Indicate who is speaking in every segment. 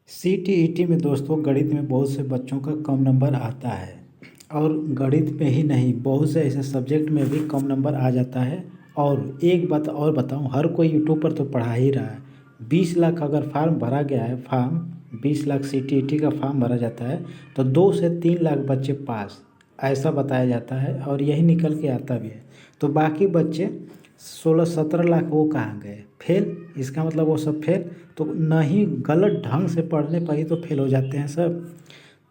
Speaker 1: CTET में दोस्तों गणित में बहुत से बच्चों का कम नंबर आता है और गणित में ही नहीं बहुत से ऐसे सब्जेक्ट में भी कम नंबर आ जाता है। और एक बात और बताऊं, हर कोई यूट्यूब पर तो पढ़ा ही रहा है। 20 लाख अगर फॉर्म भरा गया है, फॉर्म 20 लाख सीटीईटी का फॉर्म भरा जाता है तो 2 से 3 लाख बच्चे पास, ऐसा बताया जाता है और यही निकल के आता भी है। तो बाकी बच्चे 16-17 लाख वो कहाँ गए? फेल। इसका मतलब वो सब फेल। तो नहीं, गलत ढंग से पढ़ने पर ही तो फेल हो जाते हैं सब।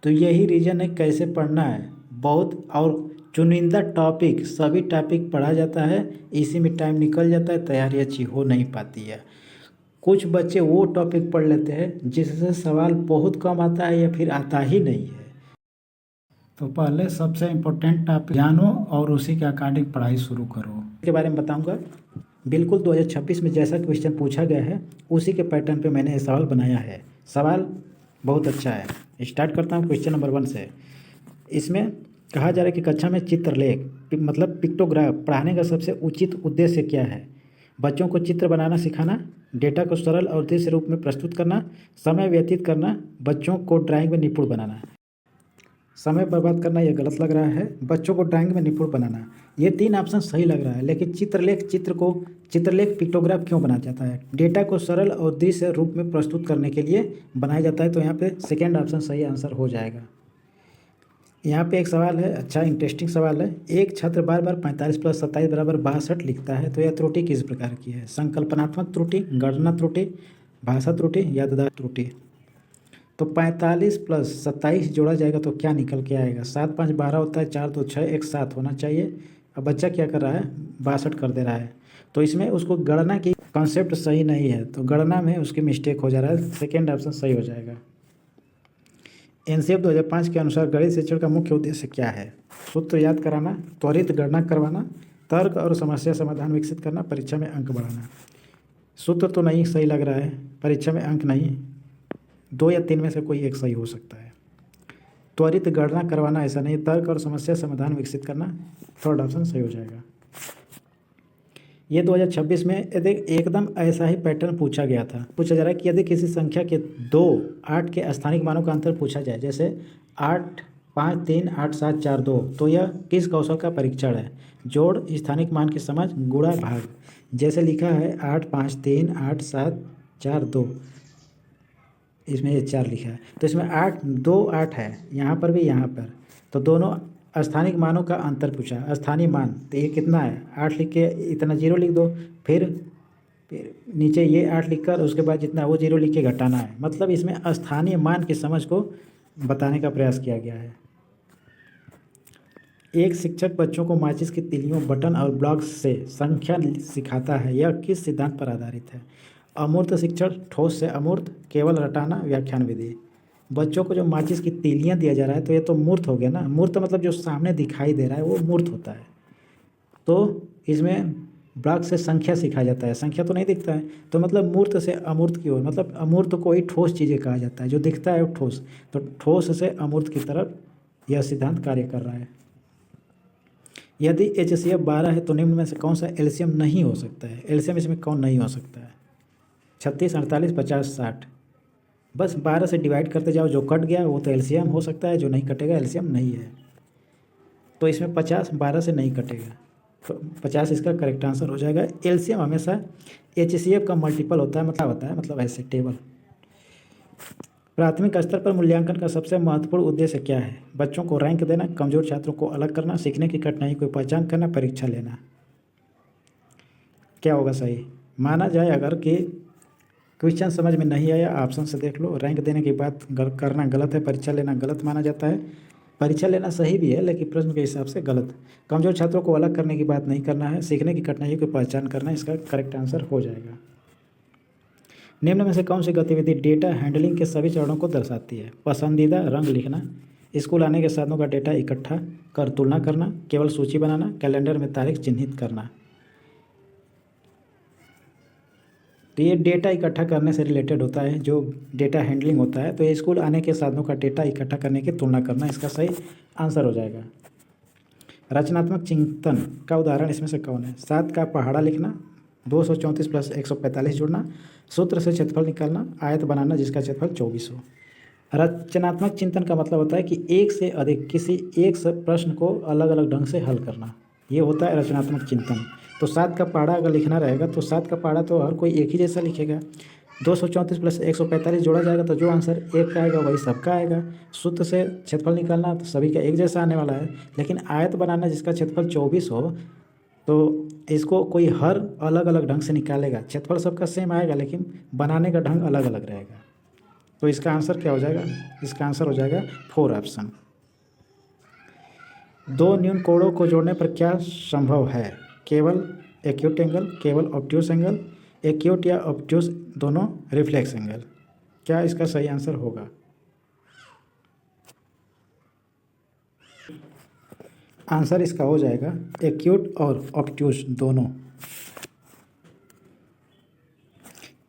Speaker 1: तो यही रीज़न है कैसे पढ़ना है। बहुत और चुनिंदा टॉपिक, सभी टॉपिक पढ़ा जाता है, इसी में टाइम निकल जाता है, तैयारी अच्छी हो नहीं पाती है। कुछ बच्चे वो टॉपिक पढ़ लेते हैं जिससे सवाल बहुत कम आता है या फिर आता ही नहीं है। तो पहले सबसे इम्पोर्टेंट टॉपिक जानो और उसी के अकॉर्डिंग पढ़ाई शुरू करो। के बारे में बताऊंगा। बिल्कुल 2026 में जैसा क्वेश्चन पूछा गया है उसी के पैटर्न पे मैंने ये सवाल बनाया है। सवाल बहुत अच्छा है। स्टार्ट करता हूँ क्वेश्चन नंबर 1 से। इसमें कहा जा रहा है कि कक्षा में चित्रलेख मतलब पिक्टोग्राफ पढ़ाने का सबसे उचित उद्देश्य क्या है? बच्चों को चित्र बनाना सिखाना, डेटा को सरल और दृश्य रूप में प्रस्तुत करना, समय व्यतीत करना, बच्चों को ड्राइंग में निपुण बनाना। समय बर्बाद करना यह गलत लग रहा है। बच्चों को ड्राइंग में निपुण बनाना, ये 3 ऑप्शन सही लग रहा है। लेकिन चित्रलेख पिक्टोग्राफ क्यों बनाया जाता है? डेटा को सरल और दृश्य रूप में प्रस्तुत करने के लिए बनाया जाता है। तो यहाँ पे सेकेंड ऑप्शन सही आंसर हो जाएगा। यहाँ पे एक सवाल है, अच्छा इंटरेस्टिंग सवाल है। एक छात्र बार बार 45 + 27 = 62 लिखता है, तो यह त्रुटि किस प्रकार की है? संकल्पनात्मक त्रुटि, गणना त्रुटि, भाषा त्रुटि, याददाश्त त्रुटि। तो 45 + 27 जोड़ा जाएगा तो क्या निकल के आएगा? 7 × 5 = 12 होता है, 4 × 2 = 6, 1 7 होना चाहिए। अब बच्चा क्या कर रहा है? 62 कर दे रहा है। तो इसमें उसको गणना की कॉन्सेप्ट सही नहीं है, तो गणना में उसकी मिस्टेक हो जा रहा है। सेकेंड ऑप्शन सही हो जाएगा। एनसीएफ 2005 के अनुसार गणित शिक्षण का मुख्य उद्देश्य क्या है? सूत्र याद कराना, त्वरित गणना करवाना, तर्क और समस्या समाधान विकसित करना, परीक्षा में अंक बढ़ाना। सूत्र तो नहीं सही लग रहा है, परीक्षा में अंक नहीं, 2 या 3 में से कोई एक सही हो सकता है। त्वरित गणना करवाना ऐसा नहीं, तर्क और समस्या समाधान विकसित करना, थर्ड ऑप्शन सही हो जाएगा। ये 2026 में यदि एकदम ऐसा ही पैटर्न पूछा गया था। पूछा जा रहा है कि यदि किसी संख्या के 2 8 के स्थानिक मानों का अंतर पूछा जाए, जैसे 8 5 3 8 7 4 2, तो यह किस कौशल का परीक्षण है? जोड़, स्थानिक मान की समझ, गुणा, भाग। जैसे लिखा है 8 5 3 8 7 4 2, इसमें ये 4 लिखा है, तो इसमें 8 2 8 है, यहाँ पर भी यहाँ पर। तो दोनों स्थानिक मानों का अंतर पूछा। स्थानीय मान तो ये कितना है? 8 लिख के इतना 0 लिख दो, फिर नीचे ये 8 लिखकर उसके बाद जितना वो 0 लिख के घटाना है। मतलब इसमें स्थानीय मान की समझ को बताने का प्रयास किया गया है। एक शिक्षक बच्चों को माचिस की तीलियों, बटन और ब्लॉक्स से संख्या सिखाता है, यह किस सिद्धांत पर आधारित है? अमूर्त शिक्षण, ठोस से अमूर्त, केवल रटाना, व्याख्यान विधि। बच्चों को जो माचिस की तीलियां दिया जा रहा है तो ये तो मूर्त हो गया ना। मूर्त मतलब जो सामने दिखाई दे रहा है वो मूर्त होता है। तो इसमें ब्लॉक से संख्या सिखाया जाता है, संख्या तो नहीं दिखता है, तो मतलब मूर्त से अमूर्त की ओर, मतलब अमूर्त को ही ठोस चीज़ें कहा जाता है, जो दिखता है वो ठोस। तो ठोस से अमूर्त की तरफ यह सिद्धांत कार्य कर रहा है। यदि HCF 12 है तो निम्न में से कौन सा एलसीएम नहीं हो सकता है? एलसीएम इसमें कौन नहीं हो सकता है? 36 48 50 60। बस 12 से डिवाइड करते जाओ, जो कट गया वो तो एलसीएम हो सकता है, जो नहीं कटेगा एलसीएम नहीं है। तो इसमें 50 12 से नहीं कटेगा, तो 50 इसका करेक्ट आंसर हो जाएगा। एलसीएम हमेशा HCF का मल्टीपल होता है, मतलब ऐसे टेबल। प्राथमिक स्तर पर मूल्यांकन का सबसे महत्वपूर्ण उद्देश्य क्या है? बच्चों को रैंक देना, कमजोर छात्रों को अलग करना, सीखने की कठिनाई को पहचान करना, परीक्षा लेना। क्या होगा सही? माना जाए अगर कि क्वेश्चन समझ में नहीं आया, ऑप्शन से देख लो। रैंक देने की बात करना गलत है, परीक्षा लेना गलत माना जाता है। परीक्षा लेना सही भी है लेकिन प्रश्न के हिसाब से गलत। कमजोर छात्रों को अलग करने की बात नहीं करना है, सीखने की कठिनाइयों की पहचान करना, इसका करेक्ट आंसर हो जाएगा। निम्न में से कौन सी गतिविधि डेटा हैंडलिंग के सभी चरणों को दर्शाती है? पसंदीदा रंग लिखना, स्कूल आने के साधनों का डेटा इकट्ठा कर तुलना करना, केवल सूची बनाना, कैलेंडर में तारीख चिन्हित करना। तो ये डेटा इकट्ठा करने से रिलेटेड होता है, जो डेटा हैंडलिंग होता है। तो ये स्कूल आने के साधनों का डेटा इकट्ठा करने की तुलना करना, इसका सही आंसर हो जाएगा। रचनात्मक चिंतन का उदाहरण इसमें से कौन है? 7 का पहाड़ा लिखना, 234 + 145 जोड़ना, सूत्र से क्षेत्रफल निकालना, आयत बनाना जिसका क्षेत्रफल 24 हो। रचनात्मक चिंतन का मतलब होता है कि एक से अधिक किसी एक प्रश्न को अलग अलग ढंग से हल करना, ये होता है रचनात्मक चिंतन। तो 7 का पहाड़ा अगर लिखना रहेगा तो 7 का पहाड़ा तो हर कोई एक ही जैसा लिखेगा। 234 प्लस 145 जोड़ा जाएगा तो जो आंसर एक का आएगा वही सबका आएगा। सूत्र से क्षेत्रफल निकालना तो सभी का एक जैसा आने वाला है। लेकिन आयत बनाना जिसका क्षेत्रफल 24 हो तो इसको कोई हर अलग अलग ढंग से निकालेगा। क्षेत्रफल सबका सेम आएगा लेकिन बनाने का ढंग अलग अलग रहेगा। तो इसका आंसर क्या हो जाएगा? इसका आंसर हो जाएगा 4 ऑप्शन। दो न्यून कोणों को जोड़ने पर क्या संभव है? केवल एक्यूट एंगल, केवल ऑब्ट्यूस एंगल, एक्यूट या ऑब्ट्यूस दोनों, रिफ्लेक्स एंगल। क्या इसका सही आंसर होगा? आंसर इसका हो जाएगा एक्यूट और ऑब्ट्यूस दोनों।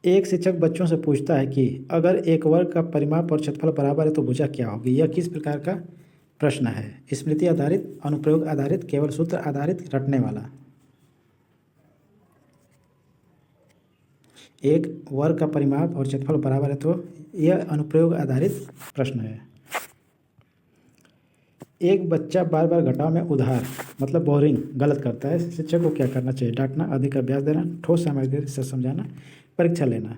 Speaker 1: एक शिक्षक बच्चों से पूछता है कि अगर एक वर्ग का परिमाप और क्षेत्रफल बराबर है तो भुजा क्या होगी? यह किस प्रकार का प्रश्न है? स्मृति आधारित, अनुप्रयोग आधारित, केवल सूत्र आधारित, रटने वाला। एक वर्ग का परिमाप और क्षेत्रफल बराबर है तो यह अनुप्रयोग आधारित प्रश्न है। एक बच्चा बार बार घटाव में उधार मतलब बोरिंग गलत करता है, शिक्षक को क्या करना चाहिए? डांटना, अधिक अभ्यास देना, ठोस सामग्री से समझाना, परीक्षा लेना।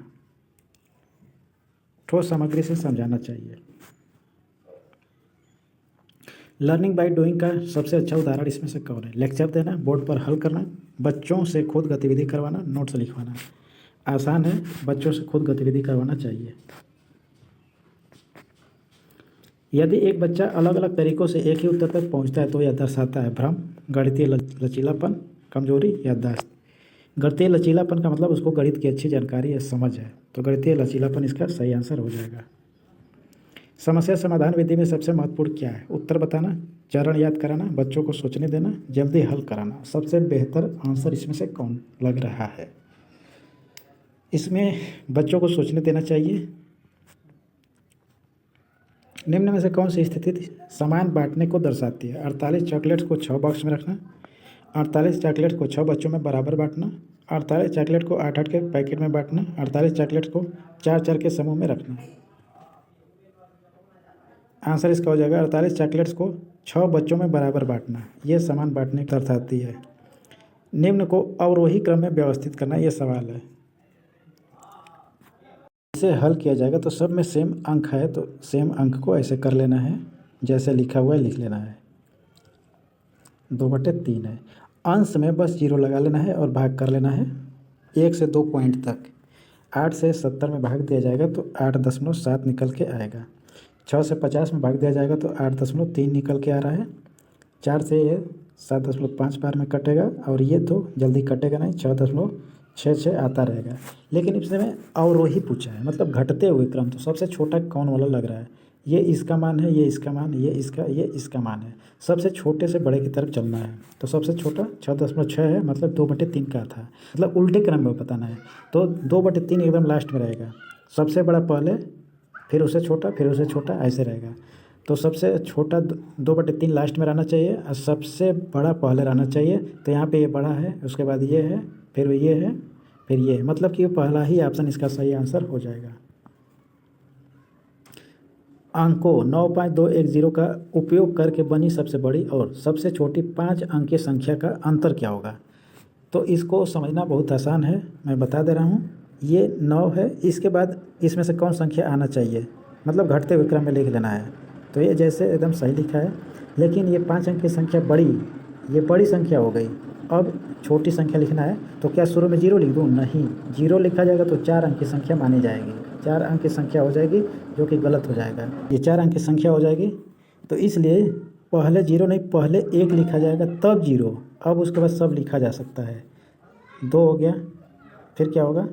Speaker 1: ठोस सामग्री से समझाना चाहिए। लर्निंग बाय डूइंग का सबसे अच्छा उदाहरण इसमें से कौन है? लेक्चर देना, बोर्ड पर हल करना, बच्चों से खुद गतिविधि करवाना, नोट्स लिखवाना। आसान है, बच्चों से खुद गतिविधि करवाना चाहिए। यदि एक बच्चा अलग अलग तरीकों से एक ही उत्तर तक पहुंचता है तो यह दर्शाता है भ्रम, गणितीय लचीलापन, कमजोरी, याददाश्त। गणितीय लचीलापन का मतलब उसको गणित की अच्छी जानकारी या समझ है, तो गणितीय लचीलापन इसका सही आंसर हो जाएगा। समस्या समाधान विधि में सबसे महत्वपूर्ण क्या है? उत्तर बताना, चरण याद कराना, बच्चों को सोचने देना, जल्दी हल कराना। सबसे बेहतर आंसर इसमें से कौन लग रहा है? इसमें बच्चों को सोचने देना चाहिए। निम्न में से कौन सी स्थिति समान बांटने को दर्शाती है? 48 चॉकलेट्स को 6 बॉक्स में रखना, 48 चॉकलेट्स को 6 बच्चों में बराबर बांटना, 48 चॉकलेट को 8-8 के पैकेट में बांटना, 48 चॉकलेट्स को 4-4 के समूह में रखना। आंसर इसका हो जाएगा 48 चॉकलेट्स को 6 बच्चों में बराबर बांटना। यह समान बांटने को दर्शाती है। निम्न को अवरोही क्रम में व्यवस्थित करना, यह सवाल है। इसे हल किया जाएगा तो सब में सेम अंक है तो सेम अंक को ऐसे कर लेना है, जैसे लिखा हुआ है लिख लेना है। 2/3 है। अंश में बस 0 लगा लेना है और भाग कर लेना है 1 से 2 पॉइंट तक। 8 से 70 में भाग दिया जाएगा तो 8.7 निकल के आएगा। 6 से 50 में भाग दिया जाएगा तो 8.3 निकल के आ रहा है। 4 से ये 7.5 बार में कटेगा और ये तो जल्दी कटेगा नहीं, 6.66 आता रहेगा। लेकिन इसमें अवरोही पूछा है, मतलब घटते हुए क्रम। तो सबसे छोटा कौन वाला लग रहा है? ये इसका मान है, ये इसका मान, ये इसका मान है। सबसे छोटे से बड़े की तरफ चलना है। तो सबसे छोटा 6.6 है, मतलब 2/3 का था, मतलब उल्टे क्रम में बताना है। तो 2/3 एकदम लास्ट में रहेगा। सबसे बड़ा पहले, फिर उससे छोटा, फिर उससे छोटा, ऐसे रहेगा। तो सबसे छोटा 2/3 लास्ट में रहना चाहिए और सबसे बड़ा पहले रहना चाहिए। तो यहाँ पे ये बड़ा है, उसके बाद ये है, फिर ये है, फिर ये है, मतलब कि पहला ही ऑप्शन इसका सही आंसर हो जाएगा। अंकों 95210 का उपयोग करके बनी सबसे बड़ी और सबसे छोटी 5 अंकीय संख्या का अंतर क्या होगा? तो इसको समझना बहुत आसान है, मैं बता दे रहा हूँ। ये 9 है, इसके बाद इसमें से कौन संख्या आना चाहिए, मतलब घटते हुए क्रम में लिख लेना है। तो ये जैसे एकदम सही लिखा है, लेकिन ये 5 अंक की संख्या बड़ी, ये बड़ी संख्या हो गई। अब छोटी संख्या लिखना है तो क्या शुरू में 0 लिख दूँ? नहीं, 0 लिखा जाएगा तो 4 अंक की संख्या मानी जाएगी। 4 अंक की संख्या हो जाएगी, जो कि गलत हो जाएगा। ये 4 अंक की संख्या हो जाएगी, तो इसलिए पहले 0 नहीं, पहले 1 लिखा जाएगा तब 0। अब उसके बाद सब लिखा जा सकता है। 2 हो गया, फिर क्या होगा?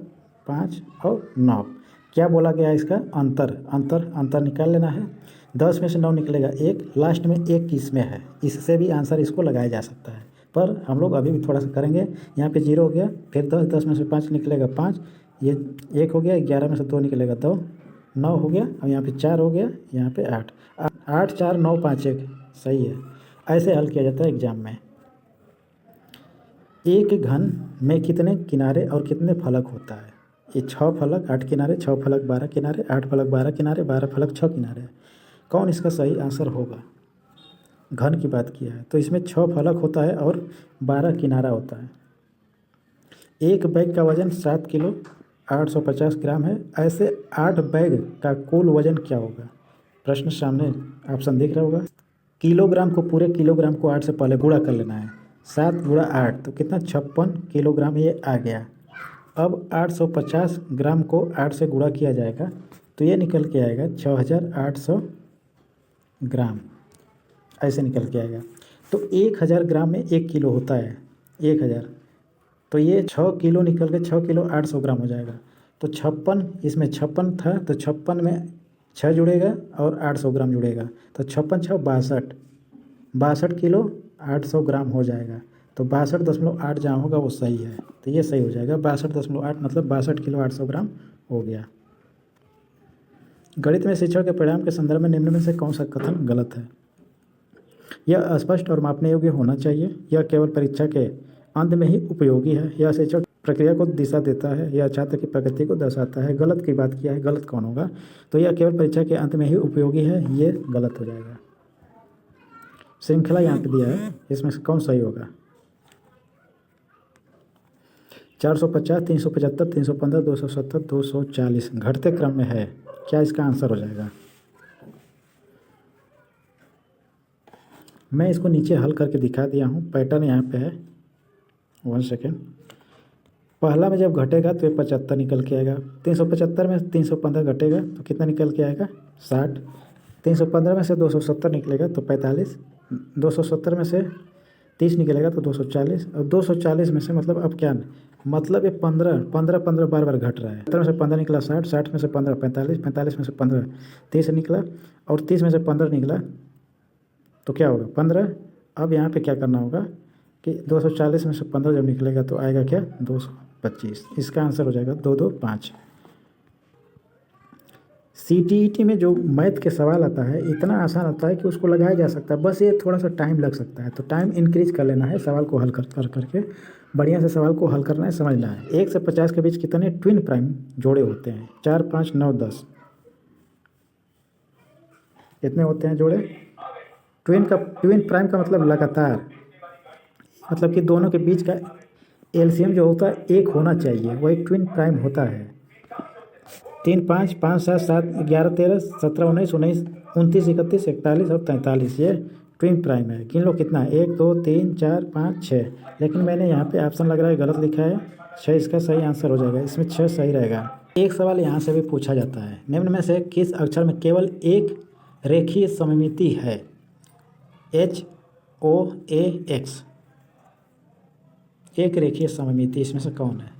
Speaker 1: 5 और 9। क्या बोला गया है इसका? अंतर निकाल लेना है। 10 में से 9 निकलेगा 1, लास्ट में 1 किस में है, इससे भी आंसर इसको लगाया जा सकता है, पर हम लोग अभी भी थोड़ा सा करेंगे। यहाँ पे 0 हो गया, फिर 10 में से 5 निकलेगा 5, ये 1 हो गया, 11 में से 2 निकलेगा 2, 9 हो गया, और यहाँ पे 4 हो गया, यहाँ पे 8, 8 4 9 5 1, सही है। ऐसे हल किया जाता है एग्जाम में। एक घन में कितने किनारे और कितने फलक होता है? ये 6 फलक 8 किनारे, 6 फलक 12 किनारे, 8 फलक 12 किनारे, 12 फलक 6 किनारे। कौन इसका सही आंसर होगा? घन की बात किया है तो इसमें 6 फलक होता है और 12 किनारा होता है। एक बैग का वजन 7 किलो 850 ग्राम है। ऐसे 8 बैग का कुल वजन क्या होगा? प्रश्न सामने ऑप्शन दिख रहा होगा। किलोग्राम को पूरे किलोग्राम को 8 से पहले गुणा कर लेना है। 7 गुणा 8 तो कितना? 56 किलोग्राम ये आ गया। अब 850 ग्राम को 8 से गुणा किया जाएगा तो ये निकल के आएगा 6800 ग्राम। ऐसे निकल के आएगा। तो 1000 ग्राम में 1 किलो होता है। 1000 तो ये 6 किलो निकल के 6 किलो 800 ग्राम हो जाएगा। तो 56 इसमें 56 था तो 56 में 6 जुड़ेगा और 800 ग्राम जुड़ेगा तो 56 6 62 62 किलो 800 ग्राम हो जाएगा। तो 62.8 जहाँ होगा वो सही है तो ये सही हो जाएगा। 62.8 मतलब 62 किलो 800 ग्राम हो गया। गणित में शिक्षण के परिणाम के संदर्भ में निम्न में से कौन सा कथन गलत है? यह स्पष्ट और मापने योग्य होना चाहिए। यह केवल परीक्षा के अंत में ही उपयोगी है। यह शिक्षण प्रक्रिया को दिशा देता है। यह छात्र की प्रगति को दर्शाता है। गलत की बात किया है, गलत कौन होगा? तो यह केवल परीक्षा के अंत में ही उपयोगी है, ये गलत हो जाएगा। श्रृंखला यहाँ पे दिया है, इसमें से कौन सही होगा? 450 375 315 270 240 घटते क्रम में है। क्या इसका आंसर हो जाएगा? मैं इसको नीचे हल करके दिखा दिया हूँ। पैटर्न यहाँ पे है। 1 सेकेंड। पहला में जब घटेगा तो ये 75 निकल के आएगा। 375 में 315 घटेगा तो कितना निकल के आएगा? 60। 315 में से 270 निकलेगा तो 45। 270 में से 30 निकलेगा तो 240 और 240 में से मतलब अब क्या मतलब ये 15 15 15 बार बार घट रहा है। 15 में से 15 निकला 60, 60 में से 15 45, 45 में से 15 30 निकला और 30 में से 15 निकला तो क्या होगा? 15। अब यहाँ पे क्या करना होगा कि 240 में से 15 जब निकलेगा तो आएगा क्या? 225। इसका आंसर हो जाएगा 225। CTET में जो मैथ के सवाल आता है इतना आसान होता है कि उसको लगाया जा सकता है, बस ये थोड़ा सा टाइम लग सकता है। तो टाइम इंक्रीज कर लेना है, सवाल को हल कर करके बढ़िया से सवाल को हल करना है, समझना है। 1 से 50 के बीच कितने ट्विन प्राइम जोड़े होते हैं? 4 5 9 10 कितने होते हैं जोड़े? ट्विन प्राइम का मतलब लगातार, मतलब कि दोनों के बीच का एलसीएम जो होता है 1 होना चाहिए, वही ट्विन प्राइम होता है। 3 5 5 7 7 11 13 17 19 19 29 31 41 और 43 ये ट्विन प्राइम है। गिन लो कितना है? 1 2 3 4 5 6। लेकिन मैंने यहाँ पे ऑप्शन लग रहा है गलत लिखा है। 6 इसका सही आंसर हो जाएगा। इसमें 6 सही रहेगा। एक सवाल यहाँ से भी पूछा जाता है, निम्न में से किस अक्षर में केवल एक रेखीय सममिति है? HOAX एक रेखीय सममिति इसमें से कौन है?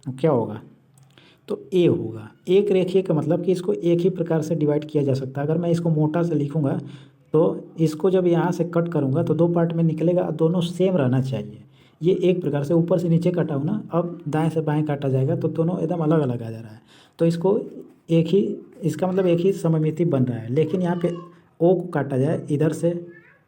Speaker 1: क्या होगा? तो ए होगा। एक रेखीय का मतलब कि इसको एक ही प्रकार से डिवाइड किया जा सकता है। अगर मैं इसको मोटा से लिखूंगा तो इसको जब यहाँ से कट करूँगा तो 2 पार्ट में निकलेगा, दोनों सेम रहना चाहिए। ये एक प्रकार से ऊपर से नीचे काटा हूँ ना, अब दाएं से बाएं काटा जाएगा तो दोनों एकदम अलग अलग आ जा रहा है। तो इसको एक ही, इसका मतलब एक ही सममिति बन रहा है। लेकिन यहाँ पे ओ को काटा जाए इधर से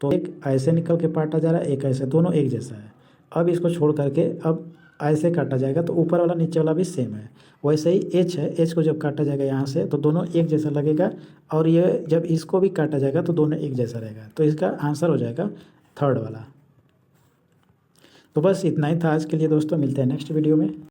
Speaker 1: तो एक ऐसे निकल के काटा जा रहा है, एक ऐसे, दोनों एक जैसा है। अब इसको छोड़ करके अब ऐसे काटा जाएगा तो ऊपर वाला नीचे वाला भी सेम है। वैसे ही एच है, एच को जब काटा जाएगा यहाँ से तो दोनों एक जैसा लगेगा, और ये जब इसको भी काटा जाएगा तो दोनों एक जैसा रहेगा। तो इसका आंसर हो जाएगा 3rd वाला। तो बस इतना ही था आज के लिए दोस्तों, मिलते हैं नेक्स्ट वीडियो में।